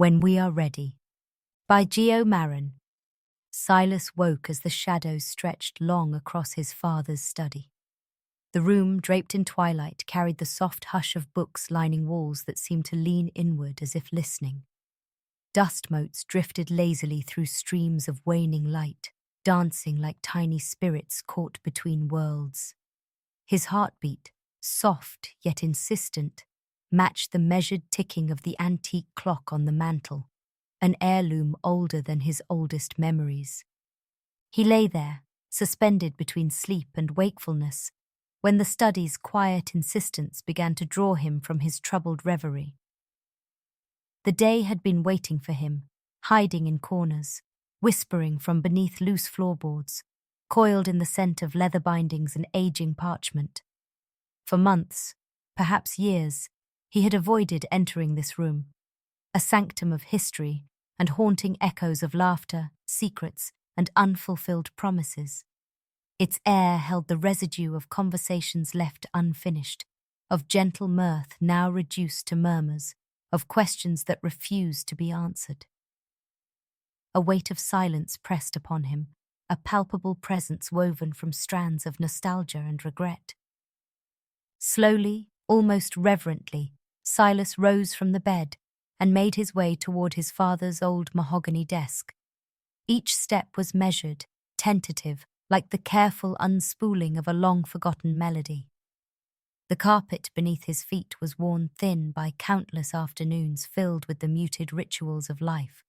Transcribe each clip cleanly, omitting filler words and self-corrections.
When We Are Ready. By Marron. Silas woke as the shadows stretched long across his father's study. The room, draped in twilight, carried the soft hush of books lining walls that seemed to lean inward as if listening. Dust motes drifted lazily through streams of waning light, dancing like tiny spirits caught between worlds. His heartbeat, soft yet insistent, matched the measured ticking of the antique clock on the mantel, an heirloom older than his oldest memories. He lay there, suspended between sleep and wakefulness, when the study's quiet insistence began to draw him from his troubled reverie. The day had been waiting for him, hiding in corners, whispering from beneath loose floorboards, coiled in the scent of leather bindings and aging parchment. For months, perhaps years, he had avoided entering this room, a sanctum of history and haunting echoes of laughter, secrets, and unfulfilled promises. Its air held the residue of conversations left unfinished, of gentle mirth now reduced to murmurs, of questions that refused to be answered. A weight of silence pressed upon him, a palpable presence woven from strands of nostalgia and regret. Slowly, almost reverently, Silas rose from the bed and made his way toward his father's old mahogany desk. Each step was measured, tentative, like the careful unspooling of a long-forgotten melody. The carpet beneath his feet was worn thin by countless afternoons filled with the muted rituals of life,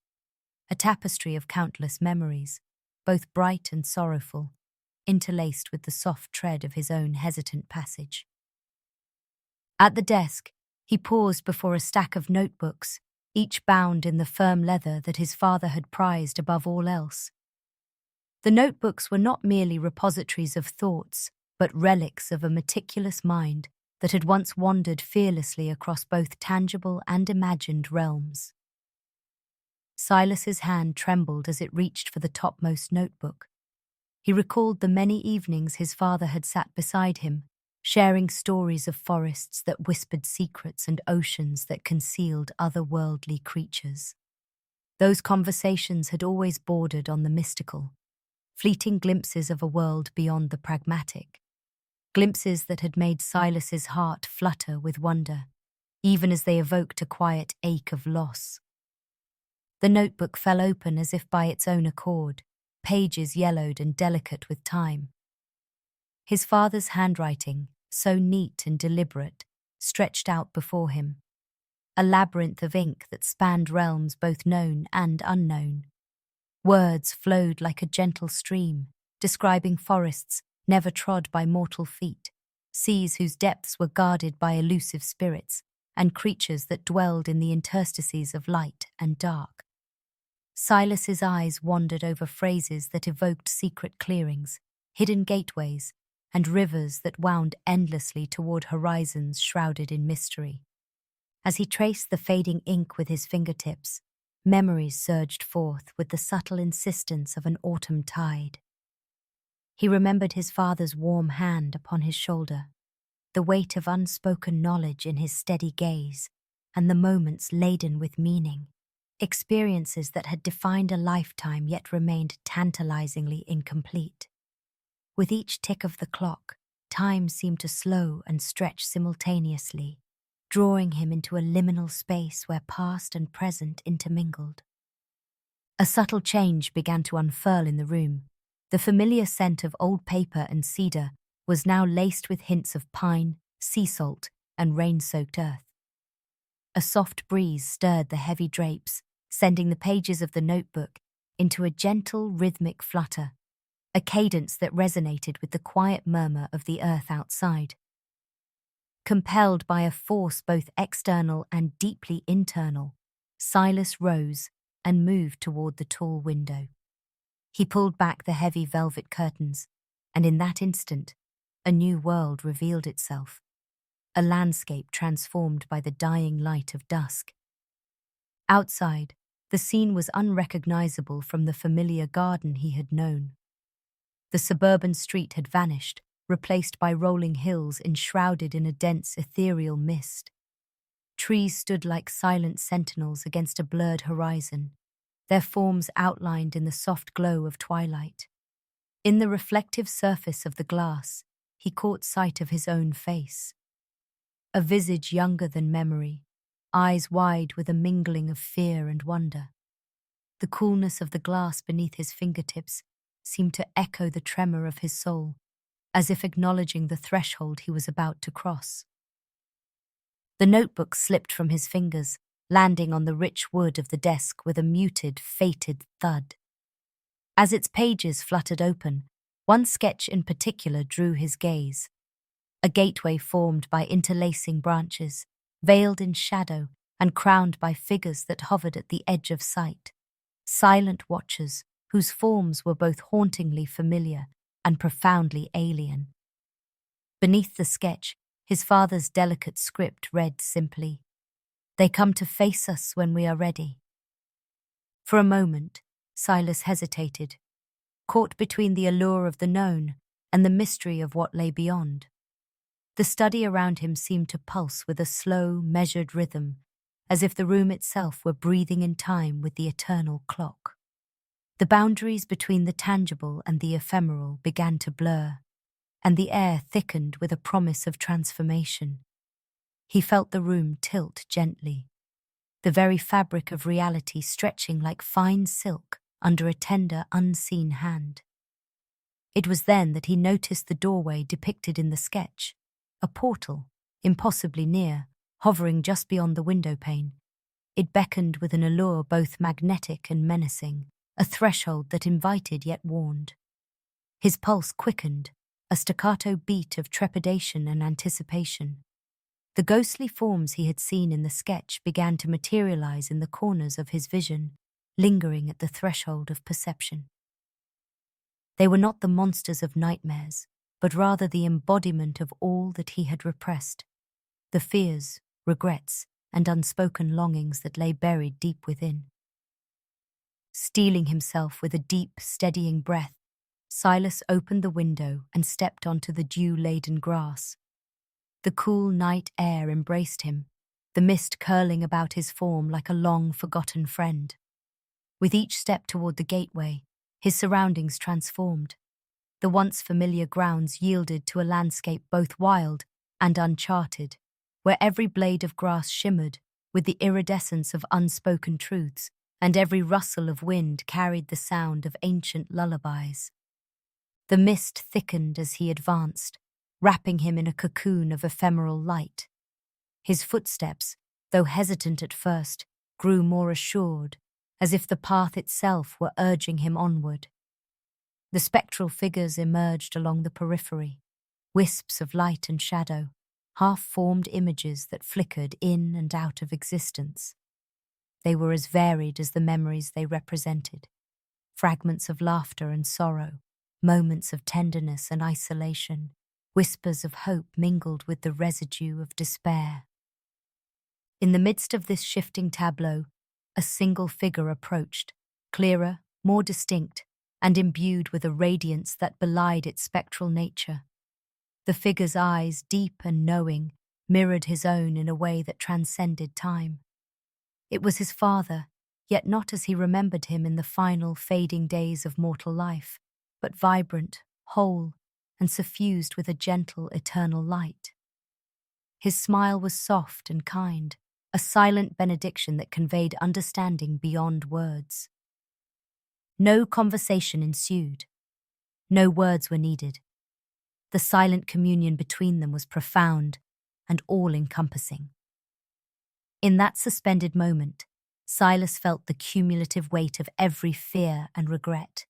a tapestry of countless memories, both bright and sorrowful, interlaced with the soft tread of his own hesitant passage. At the desk, he paused before a stack of notebooks, each bound in the firm leather that his father had prized above all else. The notebooks were not merely repositories of thoughts, but relics of a meticulous mind that had once wandered fearlessly across both tangible and imagined realms. Silas's hand trembled as it reached for the topmost notebook. He recalled the many evenings his father had sat beside him, sharing stories of forests that whispered secrets and oceans that concealed otherworldly creatures. Those conversations had always bordered on the mystical, fleeting glimpses of a world beyond the pragmatic, glimpses that had made Silas's heart flutter with wonder, even as they evoked a quiet ache of loss. The notebook fell open as if by its own accord, pages yellowed and delicate with time. His father's handwriting, so neat and deliberate, stretched out before him, a labyrinth of ink that spanned realms both known and unknown. Words flowed like a gentle stream, describing forests never trod by mortal feet, seas whose depths were guarded by elusive spirits, and creatures that dwelled in the interstices of light and dark. Silas's eyes wandered over phrases that evoked secret clearings, hidden gateways, and rivers that wound endlessly toward horizons shrouded in mystery. As he traced the fading ink with his fingertips, memories surged forth with the subtle insistence of an autumn tide. He remembered his father's warm hand upon his shoulder, the weight of unspoken knowledge in his steady gaze, and the moments laden with meaning, experiences that had defined a lifetime yet remained tantalizingly incomplete. With each tick of the clock, time seemed to slow and stretch simultaneously, drawing him into a liminal space where past and present intermingled. A subtle change began to unfurl in the room. The familiar scent of old paper and cedar was now laced with hints of pine, sea salt, and rain-soaked earth. A soft breeze stirred the heavy drapes, sending the pages of the notebook into a gentle, rhythmic flutter, a cadence that resonated with the quiet murmur of the earth outside. Compelled by a force both external and deeply internal, Silas rose and moved toward the tall window. He pulled back the heavy velvet curtains, and in that instant, a new world revealed itself, a landscape transformed by the dying light of dusk. Outside, the scene was unrecognizable from the familiar garden he had known. The suburban street had vanished, replaced by rolling hills enshrouded in a dense ethereal mist. Trees stood like silent sentinels against a blurred horizon, their forms outlined in the soft glow of twilight. In the reflective surface of the glass, he caught sight of his own face. A visage younger than memory, eyes wide with a mingling of fear and wonder. The coolness of the glass beneath his fingertips seemed to echo the tremor of his soul, as if acknowledging the threshold he was about to cross. The notebook slipped from his fingers, landing on the rich wood of the desk with a muted, fated thud. As its pages fluttered open, one sketch in particular drew his gaze. A gateway formed by interlacing branches, veiled in shadow and crowned by figures that hovered at the edge of sight. Silent watchers whose forms were both hauntingly familiar and profoundly alien. Beneath the sketch, his father's delicate script read simply, "They come to face us when we are ready." For a moment, Silas hesitated, caught between the allure of the known and the mystery of what lay beyond. The study around him seemed to pulse with a slow, measured rhythm, as if the room itself were breathing in time with the eternal clock. The boundaries between the tangible and the ephemeral began to blur, and the air thickened with a promise of transformation. He felt the room tilt gently, the very fabric of reality stretching like fine silk under a tender, unseen hand. It was then that he noticed the doorway depicted in the sketch, a portal, impossibly near, hovering just beyond the windowpane. It beckoned with an allure both magnetic and menacing, a threshold that invited yet warned. His pulse quickened, a staccato beat of trepidation and anticipation. The ghostly forms he had seen in the sketch began to materialize in the corners of his vision, lingering at the threshold of perception. They were not the monsters of nightmares, but rather the embodiment of all that he had repressed, the fears, regrets, and unspoken longings that lay buried deep within. Steeling himself with a deep, steadying breath, Silas opened the window and stepped onto the dew-laden grass. The cool night air embraced him, the mist curling about his form like a long-forgotten friend. With each step toward the gateway, his surroundings transformed. The once familiar grounds yielded to a landscape both wild and uncharted, where every blade of grass shimmered with the iridescence of unspoken truths, and every rustle of wind carried the sound of ancient lullabies. The mist thickened as he advanced, wrapping him in a cocoon of ephemeral light. His footsteps, though hesitant at first, grew more assured, as if the path itself were urging him onward. The spectral figures emerged along the periphery, wisps of light and shadow, half-formed images that flickered in and out of existence. They were as varied as the memories they represented, fragments of laughter and sorrow, moments of tenderness and isolation, whispers of hope mingled with the residue of despair. In the midst of this shifting tableau, a single figure approached, clearer, more distinct, and imbued with a radiance that belied its spectral nature. The figure's eyes, deep and knowing, mirrored his own in a way that transcended time. It was his father, yet not as he remembered him in the final, fading days of mortal life, but vibrant, whole, and suffused with a gentle, eternal light. His smile was soft and kind, a silent benediction that conveyed understanding beyond words. No conversation ensued. No words were needed. The silent communion between them was profound and all-encompassing. In that suspended moment, Silas felt the cumulative weight of every fear and regret,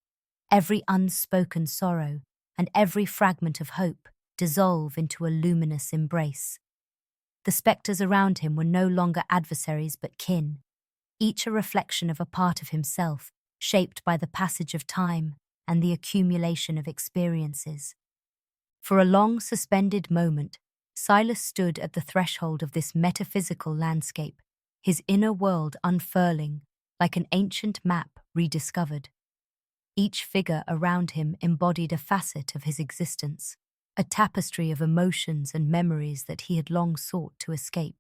every unspoken sorrow, and every fragment of hope dissolve into a luminous embrace. The spectres around him were no longer adversaries but kin, each a reflection of a part of himself, shaped by the passage of time and the accumulation of experiences. For a long, suspended moment, Silas stood at the threshold of this metaphysical landscape, his inner world unfurling like an ancient map rediscovered. Each figure around him embodied a facet of his existence, a tapestry of emotions and memories that he had long sought to escape.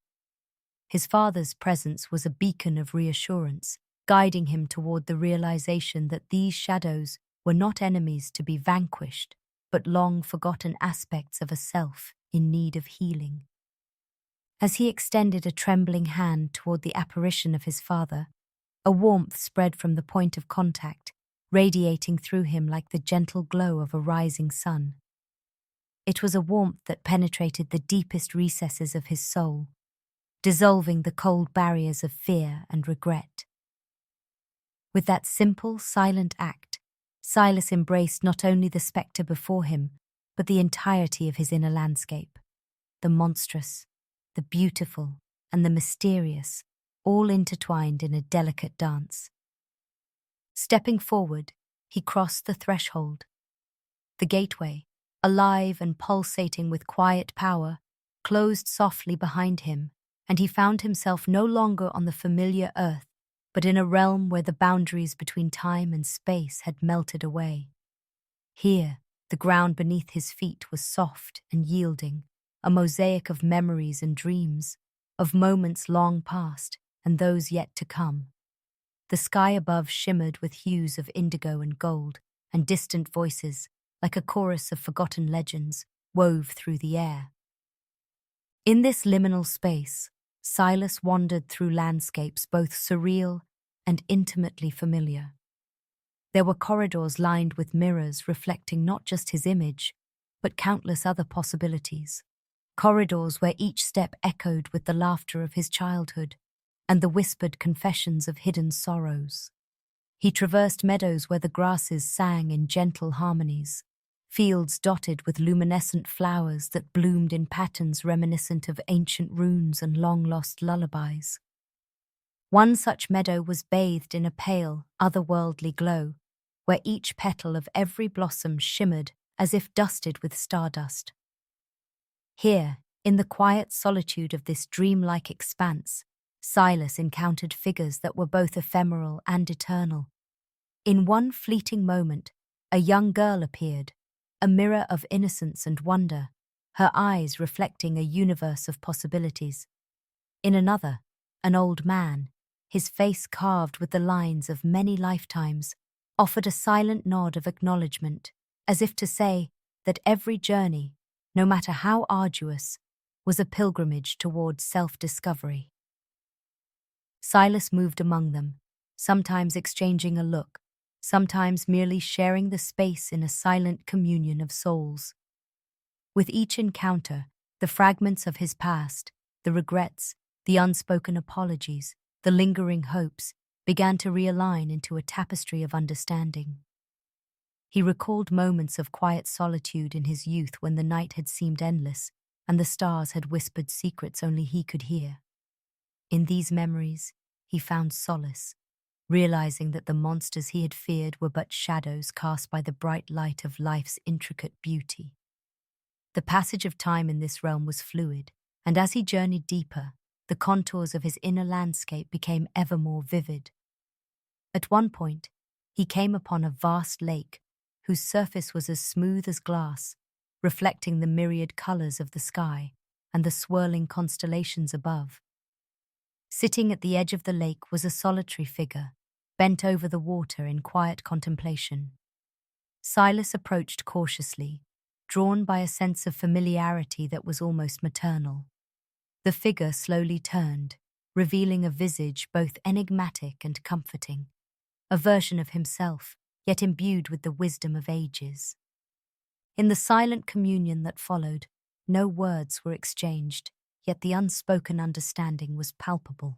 His father's presence was a beacon of reassurance, guiding him toward the realization that these shadows were not enemies to be vanquished, but long-forgotten aspects of a self in need of healing. As he extended a trembling hand toward the apparition of his father, a warmth spread from the point of contact, radiating through him like the gentle glow of a rising sun. It was a warmth that penetrated the deepest recesses of his soul, dissolving the cold barriers of fear and regret. With that simple, silent act, Silas embraced not only the spectre before him, but the entirety of his inner landscape. The monstrous, the beautiful, and the mysterious, all intertwined in a delicate dance. Stepping forward, he crossed the threshold. The gateway, alive and pulsating with quiet power, closed softly behind him, and he found himself no longer on the familiar earth, but in a realm where the boundaries between time and space had melted away. Here, the ground beneath his feet was soft and yielding, a mosaic of memories and dreams, of moments long past and those yet to come. The sky above shimmered with hues of indigo and gold, and distant voices, like a chorus of forgotten legends, wove through the air. In this liminal space, Silas wandered through landscapes both surreal and intimately familiar. There were corridors lined with mirrors reflecting not just his image, but countless other possibilities. Corridors where each step echoed with the laughter of his childhood and the whispered confessions of hidden sorrows. He traversed meadows where the grasses sang in gentle harmonies, fields dotted with luminescent flowers that bloomed in patterns reminiscent of ancient runes and long-lost lullabies. One such meadow was bathed in a pale, otherworldly glow, where each petal of every blossom shimmered as if dusted with stardust. Here, in the quiet solitude of this dreamlike expanse, Silas encountered figures that were both ephemeral and eternal. In one fleeting moment, a young girl appeared, a mirror of innocence and wonder, her eyes reflecting a universe of possibilities. In another, an old man, his face carved with the lines of many lifetimes, offered a silent nod of acknowledgement, as if to say that every journey, no matter how arduous, was a pilgrimage towards self-discovery. Silas moved among them, sometimes exchanging a look, sometimes merely sharing the space in a silent communion of souls. With each encounter, the fragments of his past, the regrets, the unspoken apologies, the lingering hopes, began to realign into a tapestry of understanding. He recalled moments of quiet solitude in his youth when the night had seemed endless and the stars had whispered secrets only he could hear. In these memories, he found solace, realizing that the monsters he had feared were but shadows cast by the bright light of life's intricate beauty. The passage of time in this realm was fluid, and as he journeyed deeper, the contours of his inner landscape became ever more vivid. At one point, he came upon a vast lake whose surface was as smooth as glass, reflecting the myriad colors of the sky and the swirling constellations above. Sitting at the edge of the lake was a solitary figure, bent over the water in quiet contemplation. Silas approached cautiously, drawn by a sense of familiarity that was almost maternal. The figure slowly turned, revealing a visage both enigmatic and comforting, a version of himself, yet imbued with the wisdom of ages. In the silent communion that followed, no words were exchanged, yet the unspoken understanding was palpable.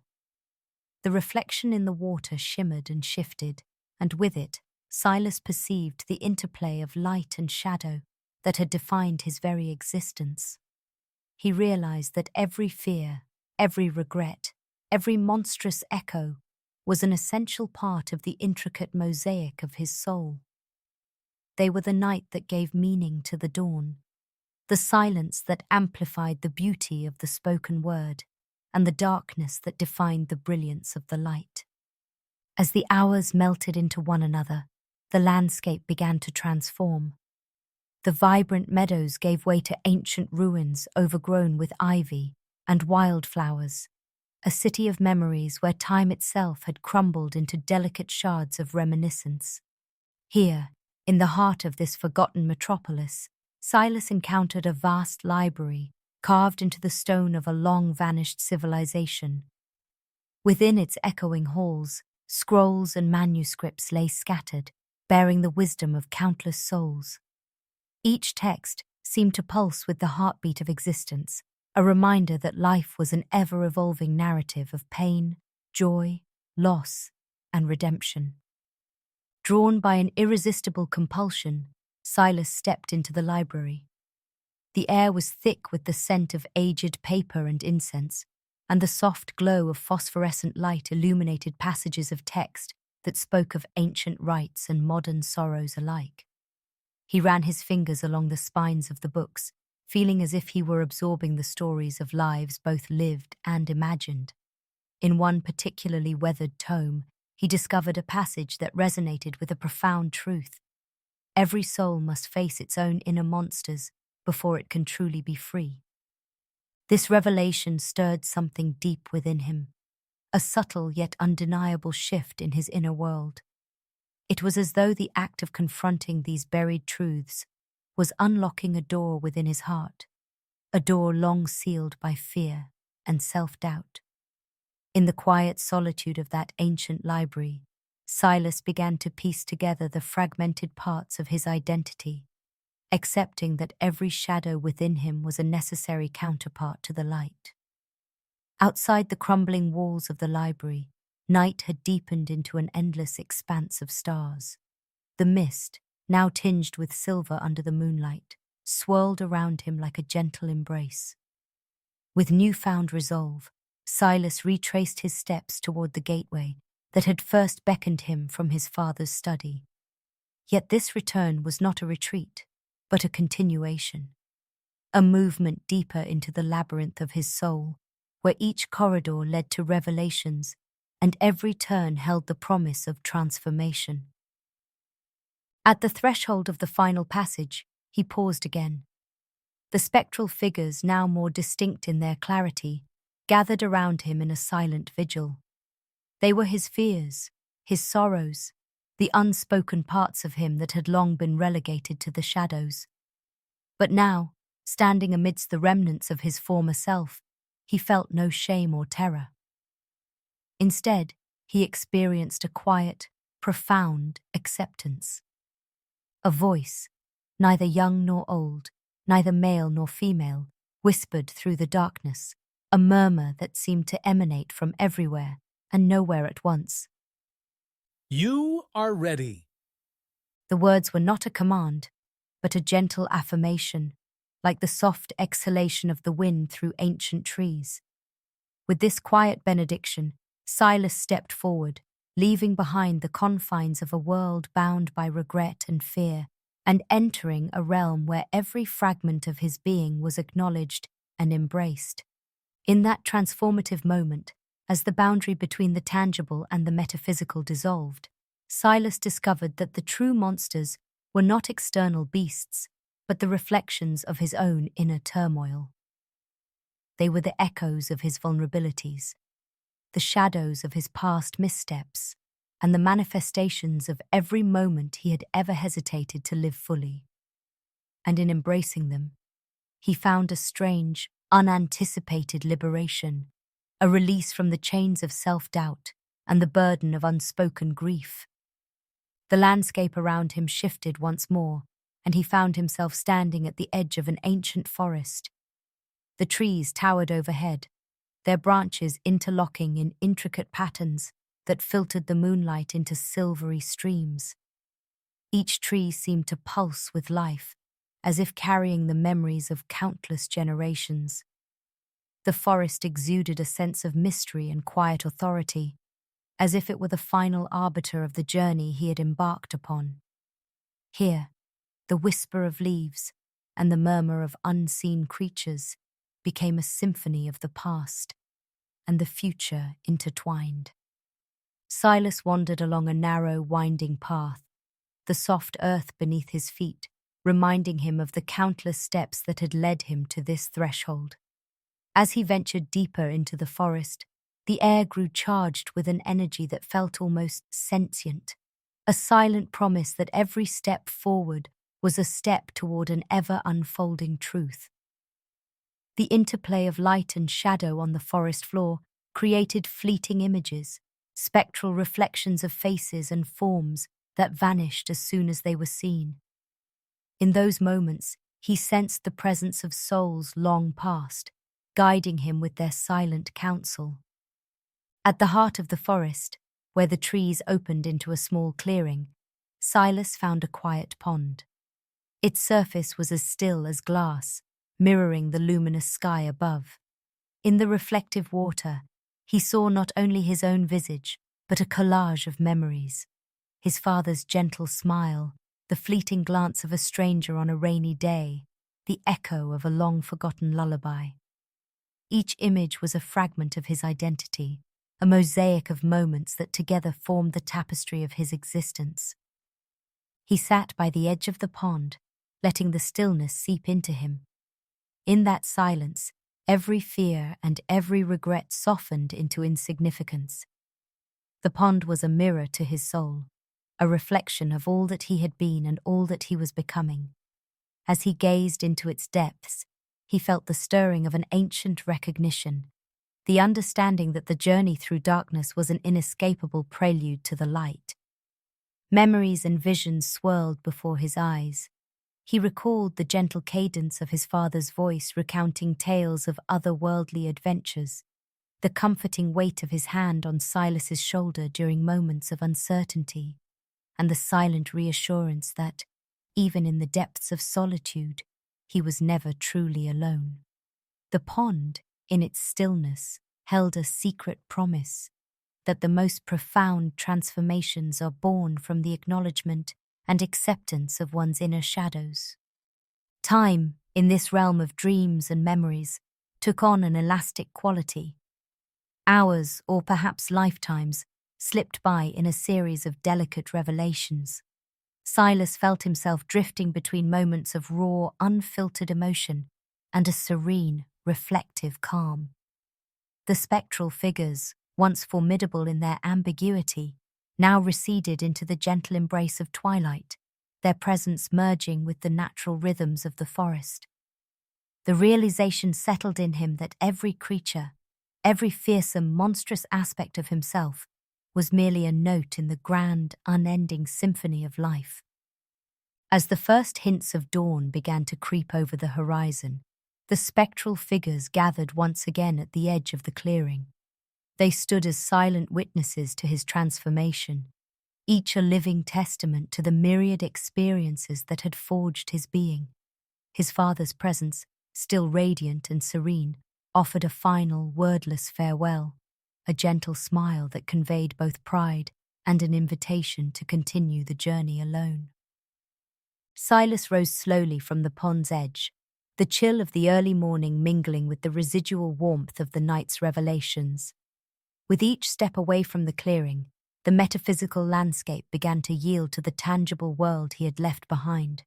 The reflection in the water shimmered and shifted, and with it, Silas perceived the interplay of light and shadow that had defined his very existence. He realized that every fear, every regret, every monstrous echo was an essential part of the intricate mosaic of his soul. They were the night that gave meaning to the dawn, the silence that amplified the beauty of the spoken word, and the darkness that defined the brilliance of the light. As the hours melted into one another, the landscape began to transform. The vibrant meadows gave way to ancient ruins overgrown with ivy and wildflowers, a city of memories where time itself had crumbled into delicate shards of reminiscence. Here, in the heart of this forgotten metropolis, Silas encountered a vast library carved into the stone of a long-vanished civilization. Within its echoing halls, scrolls and manuscripts lay scattered, bearing the wisdom of countless souls. Each text seemed to pulse with the heartbeat of existence, a reminder that life was an ever-evolving narrative of pain, joy, loss, and redemption. Drawn by an irresistible compulsion, Silas stepped into the library. The air was thick with the scent of aged paper and incense, and the soft glow of phosphorescent light illuminated passages of text that spoke of ancient rites and modern sorrows alike. He ran his fingers along the spines of the books, feeling as if he were absorbing the stories of lives both lived and imagined. In one particularly weathered tome, he discovered a passage that resonated with a profound truth. Every soul must face its own inner monsters before it can truly be free. This revelation stirred something deep within him, a subtle yet undeniable shift in his inner world. It was as though the act of confronting these buried truths was unlocking a door within his heart, a door long sealed by fear and self-doubt. In the quiet solitude of that ancient library, Silas began to piece together the fragmented parts of his identity, accepting that every shadow within him was a necessary counterpart to the light. Outside the crumbling walls of the library, night had deepened into an endless expanse of stars. The mist, now tinged with silver under the moonlight, swirled around him like a gentle embrace. With newfound resolve, Silas retraced his steps toward the gateway that had first beckoned him from his father's study. Yet this return was not a retreat, but a continuation, a movement deeper into the labyrinth of his soul, where each corridor led to revelations and every turn held the promise of transformation. At the threshold of the final passage, he paused again. The spectral figures, now more distinct in their clarity, gathered around him in a silent vigil. They were his fears, his sorrows, the unspoken parts of him that had long been relegated to the shadows. But now, standing amidst the remnants of his former self, he felt no shame or terror. Instead, he experienced a quiet, profound acceptance. A voice, neither young nor old, neither male nor female, whispered through the darkness, a murmur that seemed to emanate from everywhere and nowhere at once. You are ready. The words were not a command, but a gentle affirmation, like the soft exhalation of the wind through ancient trees. With this quiet benediction, Silas stepped forward, leaving behind the confines of a world bound by regret and fear, and entering a realm where every fragment of his being was acknowledged and embraced. In that transformative moment, as the boundary between the tangible and the metaphysical dissolved, Silas discovered that the true monsters were not external beasts, but the reflections of his own inner turmoil. They were the echoes of his vulnerabilities, the shadows of his past missteps, and the manifestations of every moment he had ever hesitated to live fully. And in embracing them, he found a strange, unanticipated liberation, a release from the chains of self-doubt and the burden of unspoken grief. The landscape around him shifted once more, and he found himself standing at the edge of an ancient forest. The trees towered overhead, their branches interlocking in intricate patterns that filtered the moonlight into silvery streams. Each tree seemed to pulse with life, as if carrying the memories of countless generations. The forest exuded a sense of mystery and quiet authority, as if it were the final arbiter of the journey he had embarked upon. Here, the whisper of leaves and the murmur of unseen creatures became a symphony of the past and the future intertwined. Silas wandered along a narrow, winding path, the soft earth beneath his feet reminding him of the countless steps that had led him to this threshold. As he ventured deeper into the forest, The air grew charged with an energy that felt almost sentient, a silent promise that every step forward was a step toward an ever-unfolding truth. The interplay of light and shadow on the forest floor created fleeting images, spectral reflections of faces and forms that vanished as soon as they were seen. In those moments, he sensed the presence of souls long past, guiding him with their silent counsel. At the heart of the forest, where the trees opened into a small clearing, Silas found a quiet pond. Its surface was as still as glass, mirroring the luminous sky above. In the reflective water, he saw not only his own visage, but a collage of memories. His father's gentle smile, the fleeting glance of a stranger on a rainy day, the echo of a long-forgotten lullaby. Each image was a fragment of his identity, a mosaic of moments that together formed the tapestry of his existence. He sat by the edge of the pond, letting the stillness seep into him. In that silence, every fear and every regret softened into insignificance. The pond was a mirror to his soul, a reflection of all that he had been and all that he was becoming. As he gazed into its depths, he felt the stirring of an ancient recognition, the understanding that the journey through darkness was an inescapable prelude to the light. Memories and visions swirled before his eyes. He recalled the gentle cadence of his father's voice recounting tales of otherworldly adventures, the comforting weight of his hand on Silas's shoulder during moments of uncertainty, and the silent reassurance that, even in the depths of solitude, he was never truly alone. The pond, in its stillness, held a secret promise that the most profound transformations are born from the acknowledgement and acceptance of one's inner shadows. Time, in this realm of dreams and memories, took on an elastic quality. Hours, or perhaps lifetimes, slipped by in a series of delicate revelations. Silas felt himself drifting between moments of raw, unfiltered emotion and a serene, reflective calm. The spectral figures, once formidable in their ambiguity, now receded into the gentle embrace of twilight, their presence merging with the natural rhythms of the forest. The realization settled in him that every creature, every fearsome, monstrous aspect of himself, was merely a note in the grand, unending symphony of life. As the first hints of dawn began to creep over the horizon, the spectral figures gathered once again at the edge of the clearing. They stood as silent witnesses to his transformation, each a living testament to the myriad experiences that had forged his being. His father's presence, still radiant and serene, offered a final, wordless farewell, a gentle smile that conveyed both pride and an invitation to continue the journey alone. Silas rose slowly from the pond's edge, the chill of the early morning mingling with the residual warmth of the night's revelations. With each step away from the clearing, the metaphysical landscape began to yield to the tangible world he had left behind.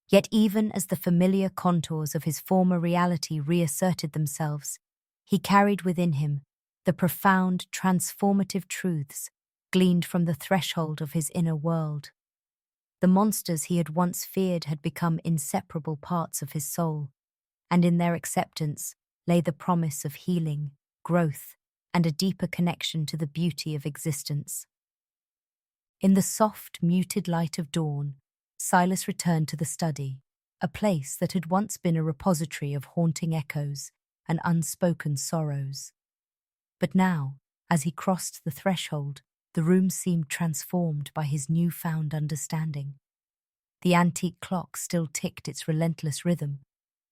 Yet even as the familiar contours of his former reality reasserted themselves, he carried within him the profound, transformative truths gleaned from the threshold of his inner world. The monsters he had once feared had become inseparable parts of his soul, and in their acceptance lay the promise of healing, growth, and a deeper connection to the beauty of existence. In the soft, muted light of dawn, Silas returned to the study, a place that had once been a repository of haunting echoes and unspoken sorrows. But now, as he crossed the threshold, the room seemed transformed by his newfound understanding. The antique clock still ticked its relentless rhythm,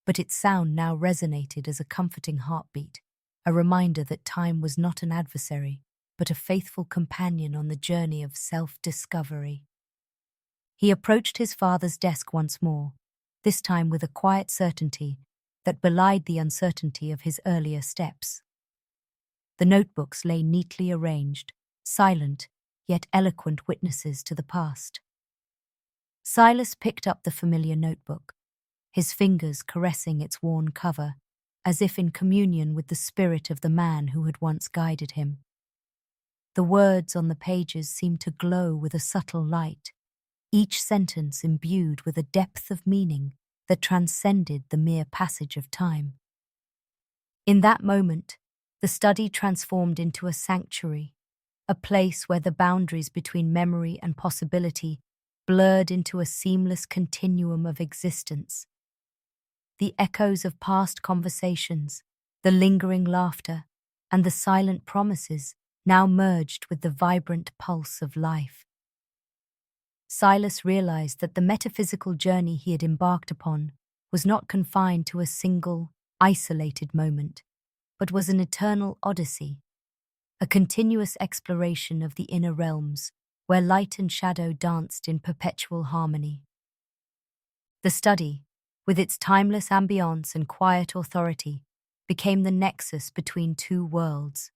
but its sound now resonated as a comforting heartbeat, a reminder that time was not an adversary, but a faithful companion on the journey of self-discovery. He approached his father's desk once more, this time with a quiet certainty that belied the uncertainty of his earlier steps. The notebooks lay neatly arranged, silent yet eloquent witnesses to the past. Silas picked up the familiar notebook, his fingers caressing its worn cover, as if in communion with the spirit of the man who had once guided him. The words on the pages seemed to glow with a subtle light, each sentence imbued with a depth of meaning that transcended the mere passage of time. In that moment, the study transformed into a sanctuary, a place where the boundaries between memory and possibility blurred into a seamless continuum of existence. The echoes of past conversations, the lingering laughter, and the silent promises now merged with the vibrant pulse of life. Silas realized that the metaphysical journey he had embarked upon was not confined to a single, isolated moment, but was an eternal odyssey, a continuous exploration of the inner realms where light and shadow danced in perpetual harmony. The study, with its timeless ambience and quiet authority, became the nexus between two worlds.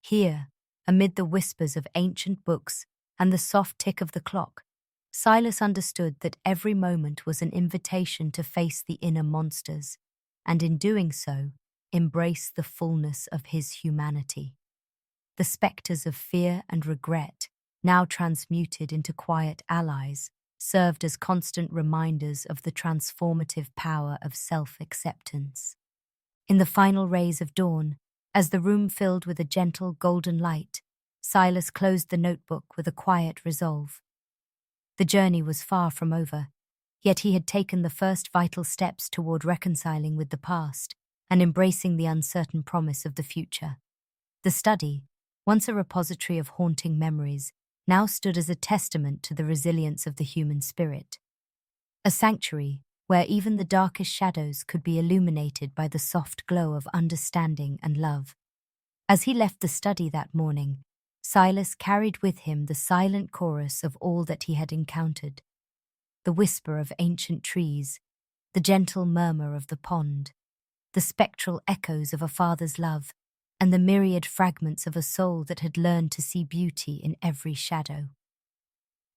Here, amid the whispers of ancient books and the soft tick of the clock, Silas understood that every moment was an invitation to face the inner monsters, and in doing so, embrace the fullness of his humanity. The spectres of fear and regret, now transmuted into quiet allies, served as constant reminders of the transformative power of self-acceptance. In the final rays of dawn, as the room filled with a gentle golden light, Silas closed the notebook with a quiet resolve. The journey was far from over, yet he had taken the first vital steps toward reconciling with the past and embracing the uncertain promise of the future. The study, once a repository of haunting memories, now stood as a testament to the resilience of the human spirit. A sanctuary where even the darkest shadows could be illuminated by the soft glow of understanding and love. As he left the study that morning, Silas carried with him the silent chorus of all that he had encountered, the whisper of ancient trees, the gentle murmur of the pond, the spectral echoes of a father's love, and the myriad fragments of a soul that had learned to see beauty in every shadow.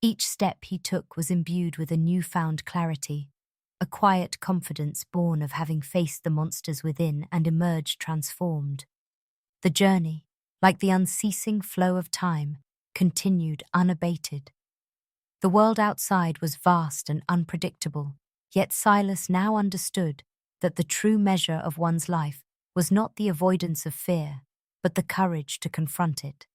Each step he took was imbued with a newfound clarity, a quiet confidence born of having faced the monsters within and emerged transformed. The journey, like the unceasing flow of time, continued unabated. The world outside was vast and unpredictable, yet Silas now understood that the true measure of one's life was not the avoidance of fear, but the courage to confront it.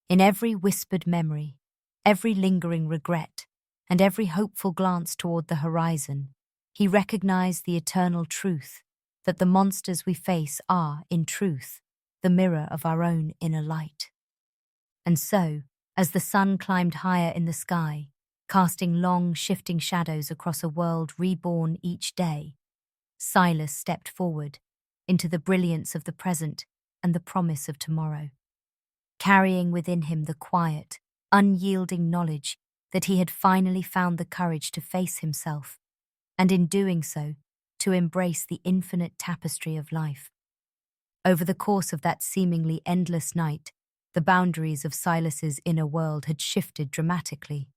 In every whispered memory, every lingering regret, and every hopeful glance toward the horizon, he recognized the eternal truth that the monsters we face are, in truth, the mirror of our own inner light. And so, as the sun climbed higher in the sky, casting long, shifting shadows across a world reborn each day, Silas stepped forward into the brilliance of the present and the promise of tomorrow, carrying within him the quiet, unyielding knowledge that he had finally found the courage to face himself, and in doing so, to embrace the infinite tapestry of life. Over the course of that seemingly endless night, the boundaries of Silas's inner world had shifted dramatically.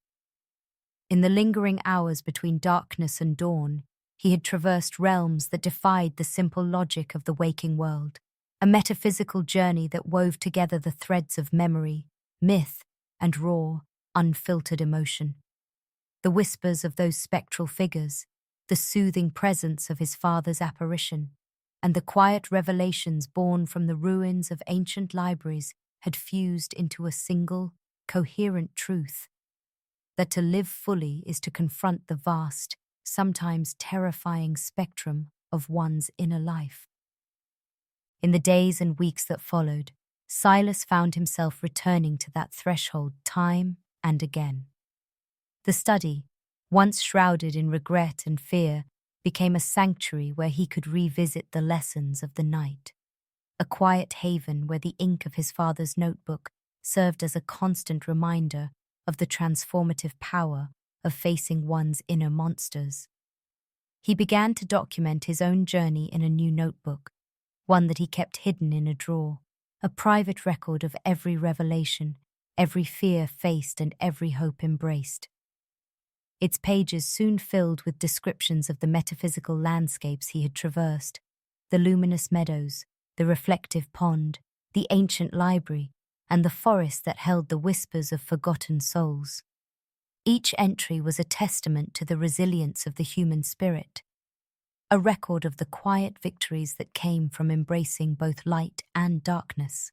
In the lingering hours between darkness and dawn, he had traversed realms that defied the simple logic of the waking world, a metaphysical journey that wove together the threads of memory, myth, and raw, unfiltered emotion. The whispers of those spectral figures, the soothing presence of his father's apparition, and the quiet revelations born from the ruins of ancient libraries had fused into a single, coherent truth, that to live fully is to confront the vast, sometimes terrifying spectrum of one's inner life. In the days and weeks that followed, Silas found himself returning to that threshold time and again. The study, once shrouded in regret and fear, became a sanctuary where he could revisit the lessons of the night, a quiet haven where the ink of his father's notebook served as a constant reminder of the transformative power of facing one's inner monsters. He began to document his own journey in a new notebook, one that he kept hidden in a drawer, a private record of every revelation, every fear faced and every hope embraced. Its pages soon filled with descriptions of the metaphysical landscapes he had traversed, the luminous meadows, the reflective pond, the ancient library, and the forest that held the whispers of forgotten souls. Each entry was a testament to the resilience of the human spirit, a record of the quiet victories that came from embracing both light and darkness.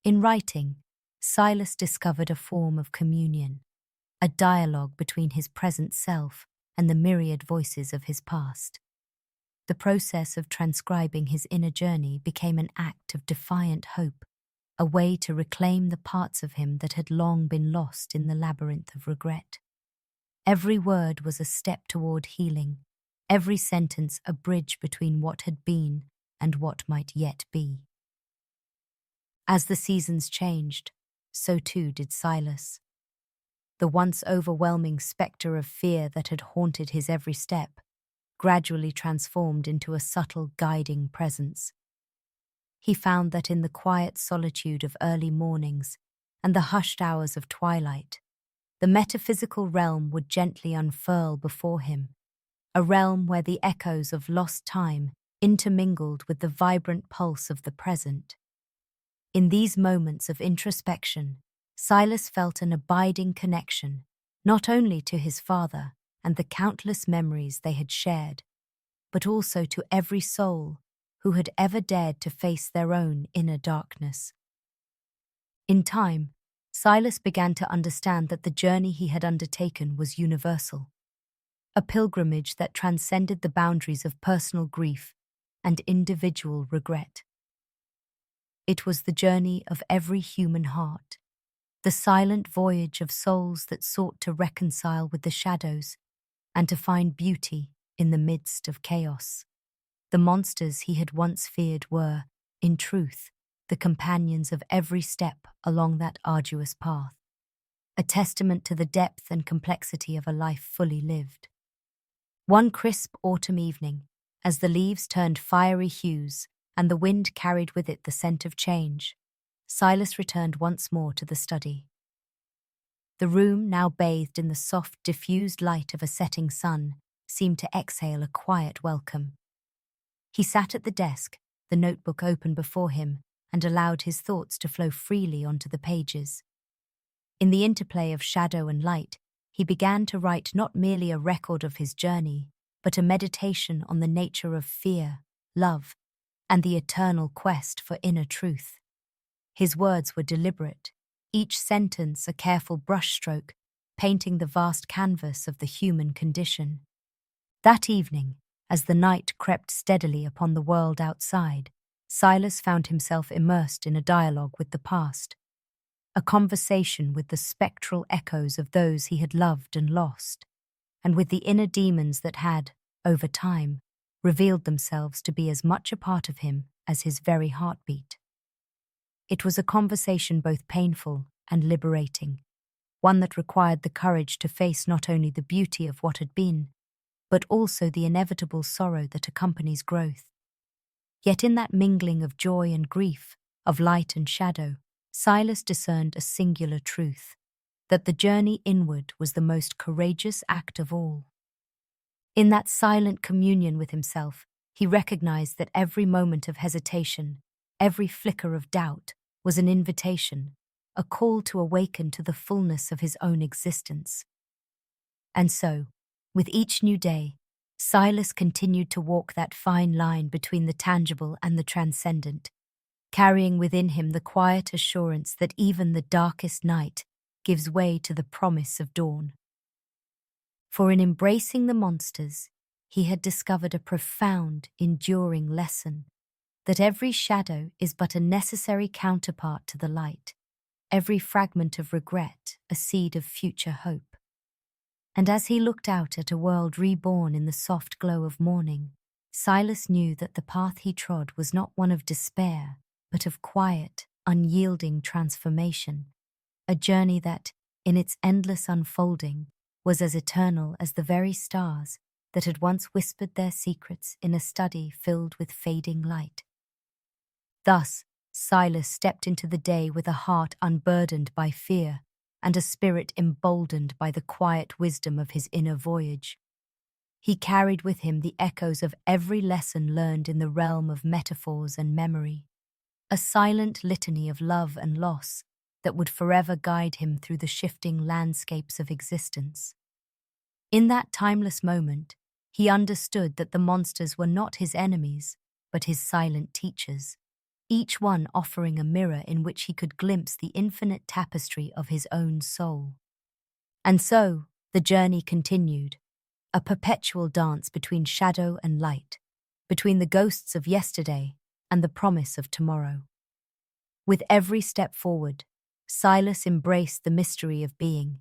In writing, Silas discovered a form of communion, a dialogue between his present self and the myriad voices of his past. The process of transcribing his inner journey became an act of defiant hope, a way to reclaim the parts of him that had long been lost in the labyrinth of regret. Every word was a step toward healing, every sentence a bridge between what had been and what might yet be. As the seasons changed, so too did Silas. The once overwhelming spectre of fear that had haunted his every step gradually transformed into a subtle guiding presence. He found that in the quiet solitude of early mornings and the hushed hours of twilight, the metaphysical realm would gently unfurl before him, a realm where the echoes of lost time intermingled with the vibrant pulse of the present. In these moments of introspection, Silas felt an abiding connection, not only to his father and the countless memories they had shared, but also to every soul who had ever dared to face their own inner darkness. In time, Silas began to understand that the journey he had undertaken was universal, a pilgrimage that transcended the boundaries of personal grief and individual regret. It was the journey of every human heart, the silent voyage of souls that sought to reconcile with the shadows and to find beauty in the midst of chaos. The monsters he had once feared were, in truth, the companions of every step along that arduous path, a testament to the depth and complexity of a life fully lived. One crisp autumn evening, as the leaves turned fiery hues and the wind carried with it the scent of change, Silas returned once more to the study. The room, now bathed in the soft, diffused light of a setting sun, seemed to exhale a quiet welcome. He sat at the desk, the notebook open before him, and allowed his thoughts to flow freely onto the pages. In the interplay of shadow and light, he began to write not merely a record of his journey, but a meditation on the nature of fear, love, and the eternal quest for inner truth. His words were deliberate, each sentence a careful brushstroke, painting the vast canvas of the human condition. That evening, as the night crept steadily upon the world outside, Silas found himself immersed in a dialogue with the past, a conversation with the spectral echoes of those he had loved and lost, and with the inner demons that had, over time, revealed themselves to be as much a part of him as his very heartbeat. It was a conversation both painful and liberating, one that required the courage to face not only the beauty of what had been, but also the inevitable sorrow that accompanies growth. Yet in that mingling of joy and grief, of light and shadow, Silas discerned a singular truth, that the journey inward was the most courageous act of all. In that silent communion with himself, he recognized that every moment of hesitation, every flicker of doubt, was an invitation, a call to awaken to the fullness of his own existence. And so, with each new day, Silas continued to walk that fine line between the tangible and the transcendent, carrying within him the quiet assurance that even the darkest night gives way to the promise of dawn. For in embracing the monsters, he had discovered a profound, enduring lesson, that every shadow is but a necessary counterpart to the light, every fragment of regret a seed of future hope. And as he looked out at a world reborn in the soft glow of morning, Silas knew that the path he trod was not one of despair, but of quiet, unyielding transformation, a journey that, in its endless unfolding, was as eternal as the very stars that had once whispered their secrets in a study filled with fading light. Thus, Silas stepped into the day with a heart unburdened by fear and a spirit emboldened by the quiet wisdom of his inner voyage. he carried with him the echoes of every lesson learned in the realm of metaphors and memory, a silent litany of love and loss that would forever guide him through the shifting landscapes of existence. In that timeless moment, he understood that the monsters were not his enemies, but his silent teachers, each one offering a mirror in which he could glimpse the infinite tapestry of his own soul. And so, the journey continued, a perpetual dance between shadow and light, between the ghosts of yesterday and the promise of tomorrow. With every step forward, Silas embraced the mystery of being,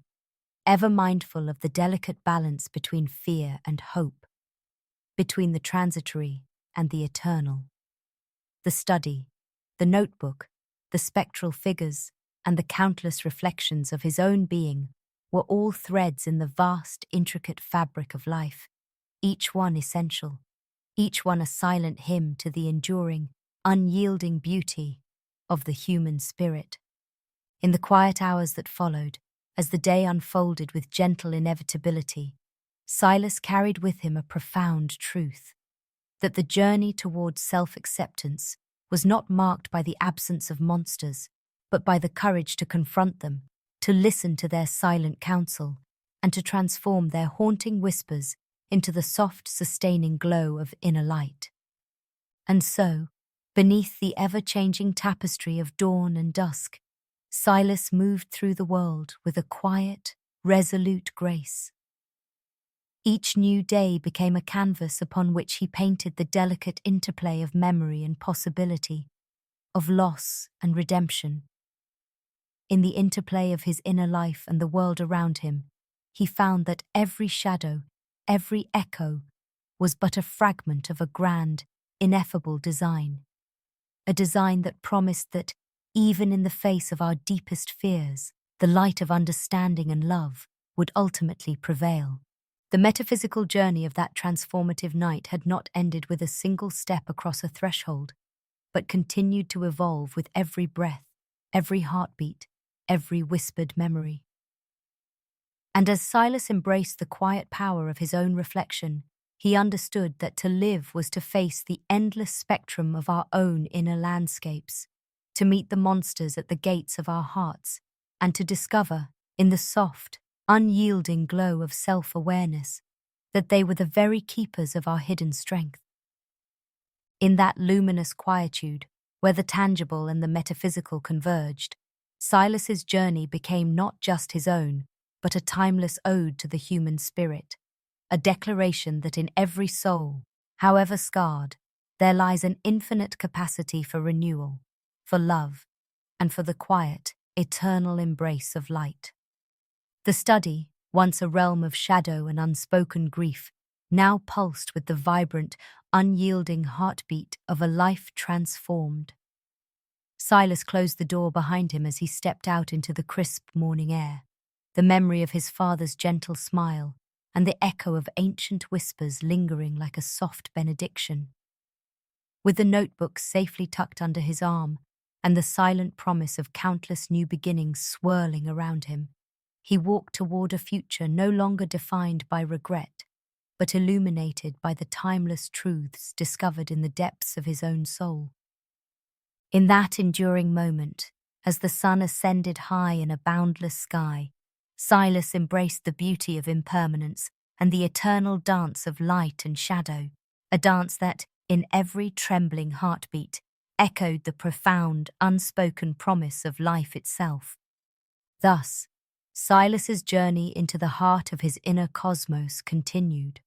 ever mindful of the delicate balance between fear and hope, between the transitory and the eternal. The study, the notebook, the spectral figures, and the countless reflections of his own being were all threads in the vast, intricate fabric of life, each one essential, each one a silent hymn to the enduring, unyielding beauty of the human spirit. In the quiet hours that followed, as the day unfolded with gentle inevitability, Silas carried with him a profound truth, that the journey towards self-acceptance was not marked by the absence of monsters, but by the courage to confront them, to listen to their silent counsel, and to transform their haunting whispers into the soft, sustaining glow of inner light. And so, beneath the ever-changing tapestry of dawn and dusk, Silas moved through the world with a quiet, resolute grace. Each new day became a canvas upon which he painted the delicate interplay of memory and possibility, of loss and redemption. In the interplay of his inner life and the world around him, he found that every shadow, every echo, was but a fragment of a grand, ineffable design. A design that promised that, even in the face of our deepest fears, the light of understanding and love would ultimately prevail. The metaphysical journey of that transformative night had not ended with a single step across a threshold, but continued to evolve with every breath, every heartbeat, every whispered memory. And as Silas embraced the quiet power of his own reflection, he understood that to live was to face the endless spectrum of our own inner landscapes, to meet the monsters at the gates of our hearts, and to discover, in the soft, unyielding glow of self-awareness, that they were the very keepers of our hidden strength. In that luminous quietude, where the tangible and the metaphysical converged, Silas's journey became not just his own, but a timeless ode to the human spirit, a declaration that in every soul, however scarred, there lies an infinite capacity for renewal, for love, and for the quiet, eternal embrace of light. The study, once a realm of shadow and unspoken grief, now pulsed with the vibrant, unyielding heartbeat of a life transformed. Silas closed the door behind him as he stepped out into the crisp morning air, the memory of his father's gentle smile and the echo of ancient whispers lingering like a soft benediction. With the notebook safely tucked under his arm and the silent promise of countless new beginnings swirling around him, he walked toward a future no longer defined by regret, but illuminated by the timeless truths discovered in the depths of his own soul. In that enduring moment, as the sun ascended high in a boundless sky, Silas embraced the beauty of impermanence and the eternal dance of light and shadow, a dance that, in every trembling heartbeat, echoed the profound, unspoken promise of life itself. Thus, Silas's journey into the heart of his inner cosmos continued,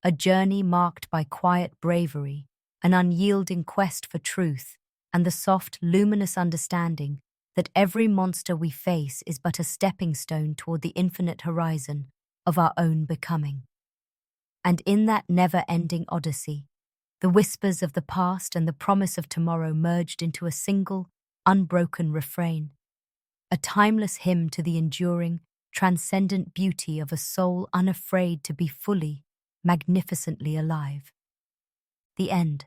a journey marked by quiet bravery, an unyielding quest for truth, and the soft, luminous understanding that every monster we face is but a stepping stone toward the infinite horizon of our own becoming. And in that never-ending odyssey, the whispers of the past and the promise of tomorrow merged into a single, unbroken refrain, a timeless hymn to the enduring, transcendent beauty of a soul unafraid to be fully, magnificently alive. The end.